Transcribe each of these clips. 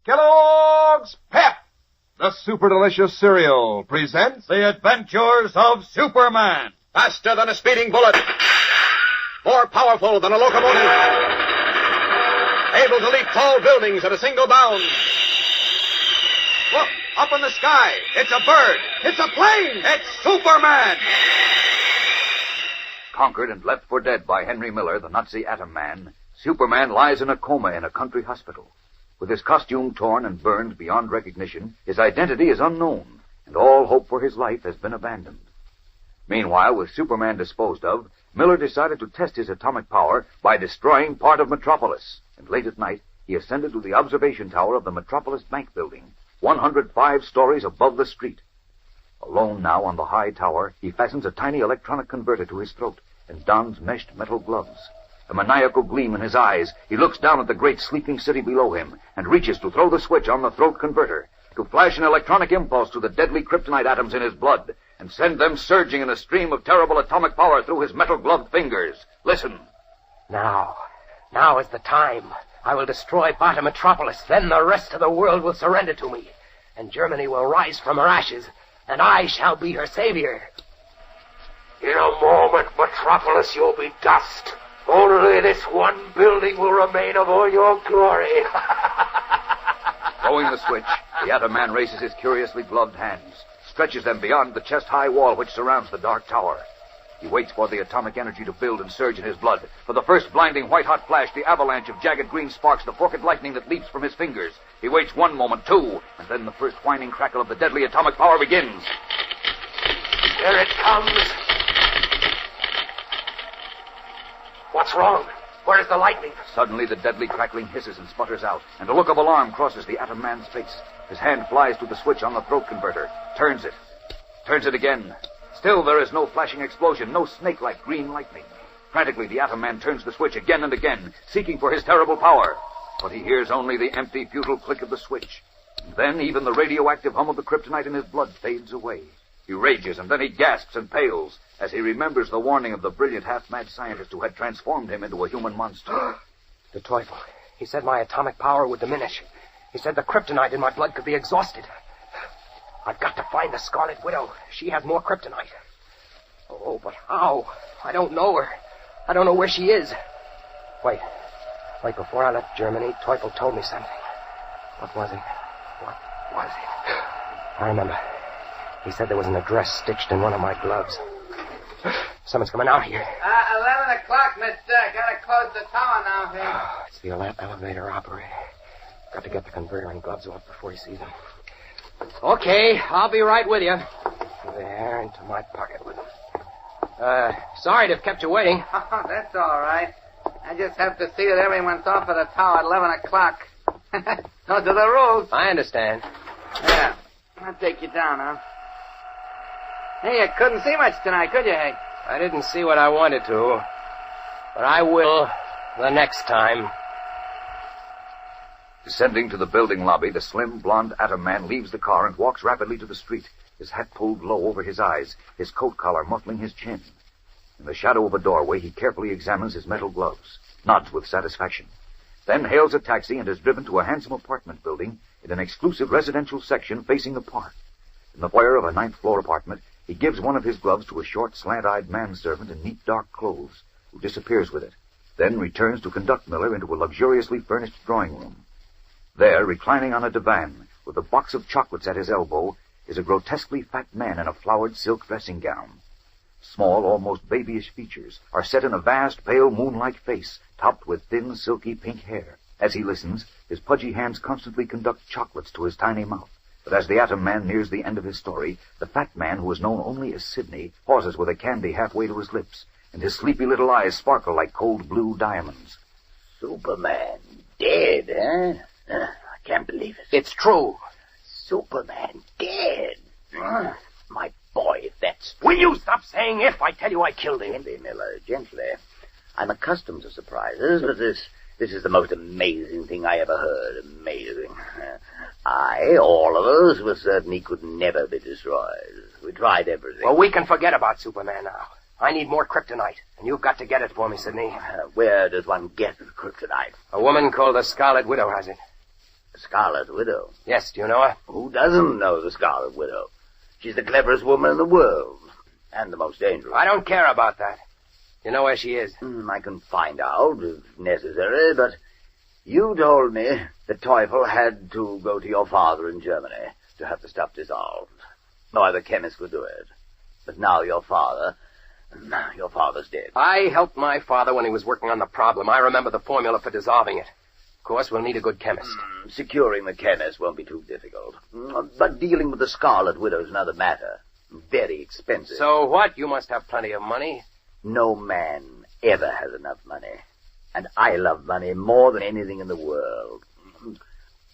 Kellogg's Pep, the super delicious cereal, presents The Adventures of Superman. Faster than a speeding bullet. More powerful than a locomotive. Able to leap tall buildings at a single bound. Look, up in the sky. It's a bird. It's a plane. It's Superman. Conquered and left for dead by Henry Miller, the Nazi Atom Man, Superman lies in a coma in a country hospital. With his costume torn and burned beyond recognition, his identity is unknown, and all hope for his life has been abandoned. Meanwhile, with Superman disposed of, Miller decided to test his atomic power by destroying part of Metropolis, and late at night, he ascended to the observation tower of the Metropolis Bank building, 105 stories above the street. Alone now on the high tower, he fastens a tiny electronic converter to his throat and dons meshed metal gloves. A maniacal gleam in his eyes, he looks down at the great sleeping city below him and reaches to throw the switch on the throat converter, to flash an electronic impulse to the deadly kryptonite atoms in his blood and send them surging in a stream of terrible atomic power through his metal-gloved fingers. Listen. Now is the time. I will destroy part of Metropolis. Then the rest of the world will surrender to me, and Germany will rise from her ashes, and I shall be her savior. In a moment, Metropolis, you'll be dust. Only this one building will remain of all your glory. Throwing the switch, the Atom Man raises his curiously gloved hands, stretches them beyond the chest-high wall which surrounds the dark tower. He waits for the atomic energy to build and surge in his blood. For the first blinding white-hot flash, the avalanche of jagged green sparks, the forked lightning that leaps from his fingers. He waits one moment, two, and then the first whining crackle of the deadly atomic power begins. Here it comes. What's wrong? Where is the lightning? Suddenly, the deadly crackling hisses and sputters out, and a look of alarm crosses the Atom Man's face. His hand flies to the switch on the throat converter, turns it again. Still, there is no flashing explosion, no snake-like green lightning. Frantically, the Atom Man turns the switch again and again, seeking for his terrible power. But he hears only the empty, futile click of the switch. And then even the radioactive hum of the kryptonite in his blood fades away. He rages, and then he gasps and pales as he remembers the warning of the brilliant, half-mad scientist who had transformed him into a human monster. The Teufel. He said my atomic power would diminish. He said the kryptonite in my blood could be exhausted. I've got to find the Scarlet Widow. She has more kryptonite. Oh, but how? I don't know her. I don't know where she is. Wait, before I left Germany, Teufel told me something. What was it? I remember. He said there was an address stitched in one of my gloves. Someone's coming out here. 11 o'clock, mister. Gotta close the tower now, here. Oh, it's the elevator operator. Got to get the converter and gloves off before he sees them. Okay, I'll be right with you. There, into my pocket with them. Sorry to have kept you waiting. Oh, that's all right. I just have to see that everyone's off at the tower at 11 o'clock. Those are the rules. I understand. Yeah, I'll take you down, huh? Hey, you couldn't see much tonight, could you, Hank? I didn't see what I wanted to, but I will the next time. Descending to the building lobby, the slim, blonde Atom Man leaves the car and walks rapidly to the street, his hat pulled low over his eyes, his coat collar muffling his chin. In the shadow of a doorway, he carefully examines his metal gloves, nods with satisfaction, then hails a taxi and is driven to a handsome apartment building in an exclusive residential section facing the park. In the foyer of a ninth-floor apartment, he gives one of his gloves to a short, slant-eyed manservant in neat dark clothes, who disappears with it, then returns to conduct Miller into a luxuriously furnished drawing room. There, reclining on a divan, with a box of chocolates at his elbow, is a grotesquely fat man in a flowered silk dressing gown. Small, almost babyish features are set in a vast, pale, moon-like face, topped with thin, silky pink hair. As he listens, his pudgy hands constantly conduct chocolates to his tiny mouth. But as the Atom Man nears the end of his story, the fat man, who is known only as Sidney, pauses with a candy halfway to his lips, and his sleepy little eyes sparkle like cold blue diamonds. Superman dead, eh? I can't believe it. It's true. Superman dead. My boy, if that's... Will you stop saying if? I tell you I killed him. Gently, Miller, gently. I'm accustomed to surprises, but this is the most amazing thing I ever heard. Amazing. All of us, were certain he could never be destroyed. We tried everything. Well, we can forget about Superman now. I need more kryptonite, and you've got to get it for me, Sidney. Where does one get kryptonite? A woman called the Scarlet Widow has it. The Scarlet Widow. Yes, do you know her? Who doesn't know the Scarlet Widow? She's the cleverest woman in the world. And the most dangerous. I don't care about that. You know where she is? I can find out if necessary, but you told me the Teufel had to go to your father in Germany to have the stuff dissolved. No other chemist could do it. But now your father's dead. I helped my father when he was working on the problem. I remember the formula for dissolving it. Of course, we'll need a good chemist. Securing the chemist won't be too difficult. But dealing with the Scarlet Widow is another matter. Very expensive. So what? You must have plenty of money. No man ever has enough money. And I love money more than anything in the world.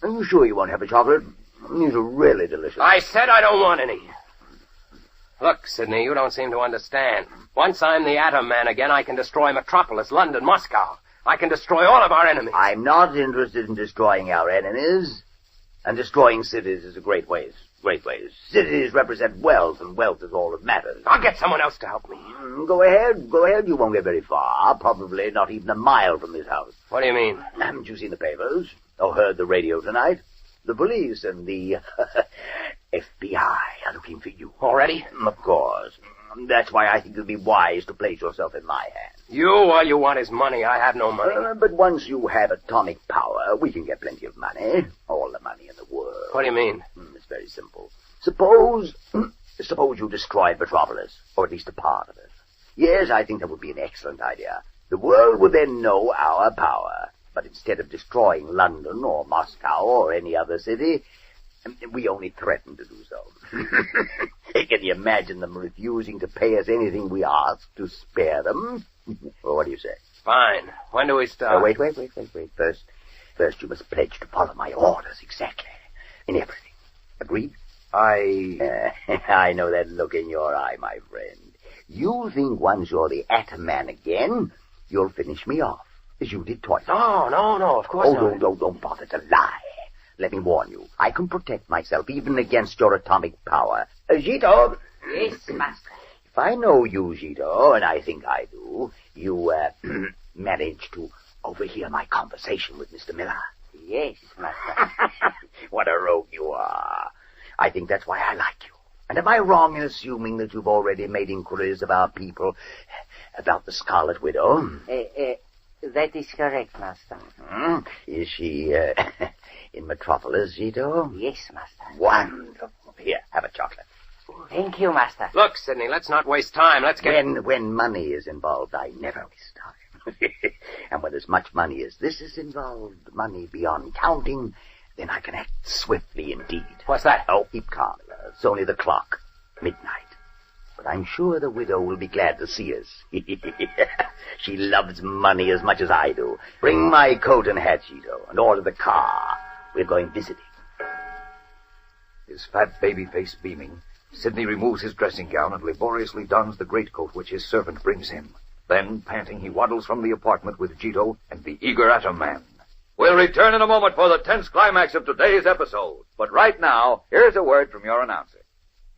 Are you sure you won't have a chocolate? These are really delicious. I said I don't want any. Look, Sidney, you don't seem to understand. Once I'm the Atom Man again, I can destroy Metropolis, London, Moscow. I can destroy all of our enemies. I'm not interested in destroying our enemies. And destroying cities is a great ways. Great ways. Cities represent wealth, and wealth is all that matters. I'll get someone else to help me. Go ahead. Go ahead. You won't get very far. Probably not even a mile from this house. What do you mean? Haven't you seen the papers? Or heard the radio tonight? The police and the FBI are looking for you. Already? Of course. That's why I think it would be wise to place yourself in my hands. All you want is money. I have no money. But once you have atomic power, we can get plenty of money. All the money in the world. What do you mean? It's very simple. Suppose you destroyed Metropolis, or at least a part of it. Yes, I think that would be an excellent idea. The world would then know our power. But instead of destroying London or Moscow or any other city, we only threaten to do so. Can you imagine them refusing to pay us anything we ask to spare them? Well, what do you say? Fine. When do we start? Wait. First you must pledge to follow my orders exactly. In everything. Agreed? I know that look in your eye, my friend. You think once you're the Atom Man again, you'll finish me off, as you did twice. No, of course not. Don't bother to lie. Let me warn you, I can protect myself even against your atomic power. Gito! Yes, Master. If I know you, Gito, and I think I do, you, managed to overhear my conversation with Mr. Miller. Yes, Master. What a rogue you are. I think that's why I like you. And am I wrong in assuming that you've already made inquiries of our people about the Scarlet Widow? That is correct, Master. Is she, in Metropolis, Gito? Yes, Master. Wonderful. Here, have a chocolate. Thank you, Master. Look, Sidney, let's not waste time. Let's get... When money is involved, I never waste time. And when there's much money as this is involved, money beyond counting, then I can act swiftly indeed. What's that? Oh, keep calm. It's only the clock. Midnight. But I'm sure the widow will be glad to see us. She loves money as much as I do. Bring my coat and hat, Gito, and order the car. We're going visiting. His fat baby face beaming, Sidney removes his dressing gown and laboriously dons the greatcoat which his servant brings him. Then, panting, he waddles from the apartment with Gito and the eager Atom Man. We'll return in a moment for the tense climax of today's episode. But right now, here's a word from your announcer.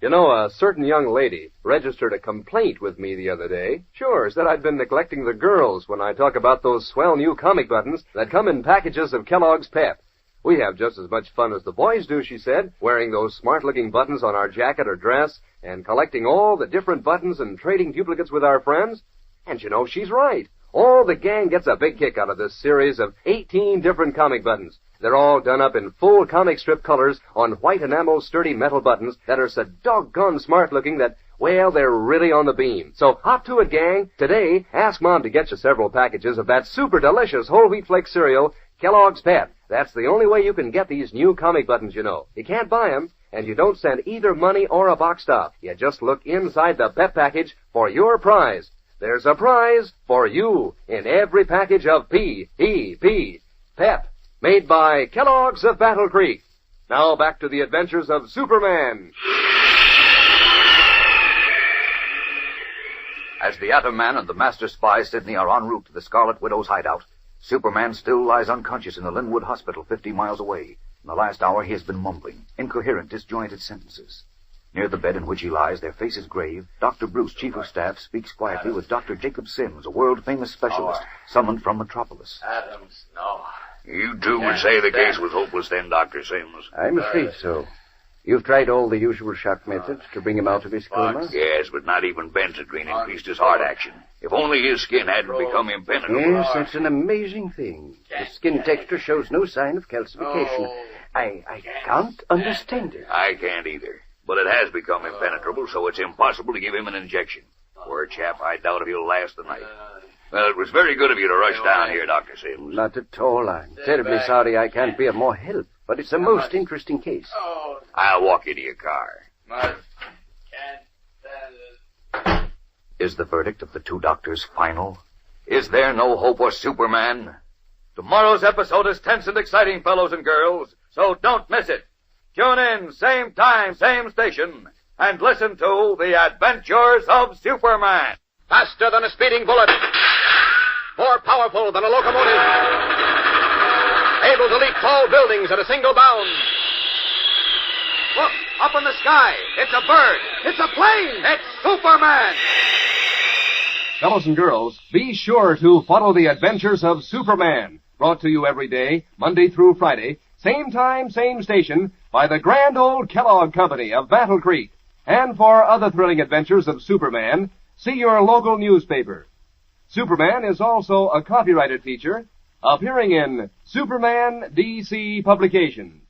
You know, a certain young lady registered a complaint with me the other day. Sure, said I'd been neglecting the girls when I talk about those swell new comic buttons that come in packages of Kellogg's Pep. We have just as much fun as the boys do, she said, wearing those smart-looking buttons on our jacket or dress and collecting all the different buttons and trading duplicates with our friends. And you know, she's right. All the gang gets a big kick out of this series of 18 different comic buttons. They're all done up in full comic strip colors on white enamel sturdy metal buttons that are so doggone smart-looking that, well, they're really on the beam. So hop to it, gang. Today, ask Mom to get you several packages of that super delicious whole wheat flake cereal, Kellogg's Pep. That's the only way you can get these new comic buttons, you know. You can't buy them, and you don't send either money or a box top. You just look inside the Pep package for your prize. There's a prize for you in every package of P.E.P. Pep, made by Kellogg's of Battle Creek. Now back to the adventures of Superman. As the Atom Man and the Master Spy, Sidney, are en route to the Scarlet Widow's hideout, Superman still lies unconscious in the Linwood Hospital 50 miles away. In the last hour, he has been mumbling incoherent, disjointed sentences. Near the bed in which he lies, their faces grave, Dr. Bruce, Chief of Staff, speaks quietly with Dr. Jacob Sims, a world-famous specialist, summoned from Metropolis. Adams, no. You too would say the case was hopeless then, Dr. Sims? I'm afraid so. You've tried all the usual shock methods to bring him out of his coma? Yes, but not even benzotrine increased his heart action. If only his skin hadn't become impenetrable. Yes, that's an amazing thing. The skin texture shows no sign of calcification. I can't understand it. I can't either. But it has become impenetrable, so it's impossible to give him an injection. Poor chap, I doubt if he'll last the night. Well, it was very good of you to rush down here, Dr. Sims. Not at all. I'm terribly sorry I can't be of more help, but it's a most interesting case. I'll walk you to your car. Is the verdict of the two doctors final? Is there no hope for Superman? Tomorrow's episode is tense and exciting, fellows and girls, so don't miss it. Tune in, same time, same station, and listen to The Adventures of Superman. Faster than a speeding bullet. More powerful than a locomotive. Able to leap tall buildings at a single bound. Look, up in the sky. It's a bird. It's a plane. It's Superman. Fellows and girls, be sure to follow The Adventures of Superman, brought to you every day, Monday through Friday, same time, same station, by the grand old Kellogg Company of Battle Creek. And for other thrilling adventures of Superman, see your local newspaper. Superman is also a copyrighted feature appearing in Superman DC Publications.